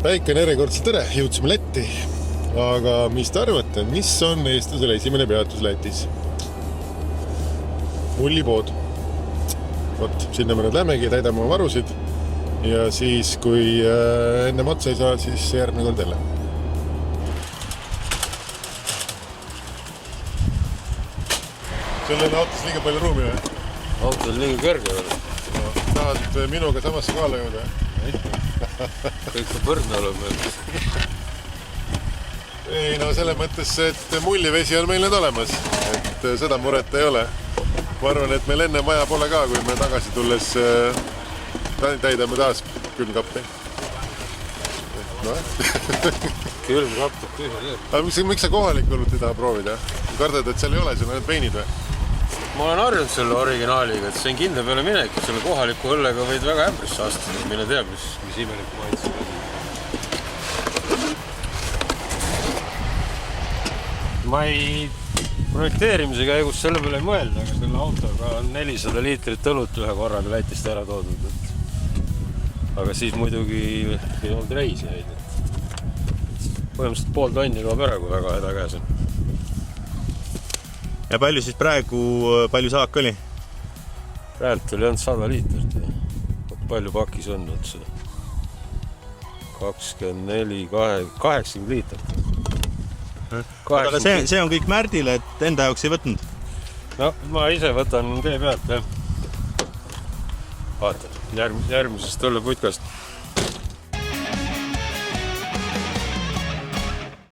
Väike on järjekordselt tere, jõudsime Lätti. Aga mis te arvate, mis on eestlasele esimene peatus Lätis? Mullipood. Vot, sinna me nüüd lähmegi, täidame oma varusid. Ja siis, kui enne otsa ei saa, siis järgmine kord jälle. Sul on autos liiga palju ruumi või? Auto on liiga kõrge veel. No, tahad minuga samasse kaala jõuda? Kõik on võrdne olema. Ei, no selle mõttes, et mullivesi on meil nüüd olemas. Et seda muret ei ole. Ma arvan, et meil enne vaja pole ka, kui me tagasi tulles täidame taas külmkappi. No. Külmkapp on tühja. Aga miks sa kohalikult ei taha proovida? Kardad, et seal ei ole, sul on veinid või? Ma olen harjunud selle originaaliga, et see on kindla peale minek. Selle kohaliku õllega võid väga ämbrisse astuda. Mine teab, mis imelik maitse. Ma ei projekteerimise käigus selle peale ei mõelda, aga selle autoga on 400 liitrit õlut ühe korraga Lätist ära toodud. Aga siis muidugi ei olnud reisijaid. Põhimõtteliselt pool tonni kaob ära, kui väga häda käes on. Ja palju siis praegu, palju saak oli? Praegu oli ainult 100 liitrit. Palju pakis on? 24, 80 liitrit. Aga see on kõik Märdile, et enda jaoks ei võtnud? No, ma ise võtan tee pealt, jah. Vaata, järgmisest õlleputkast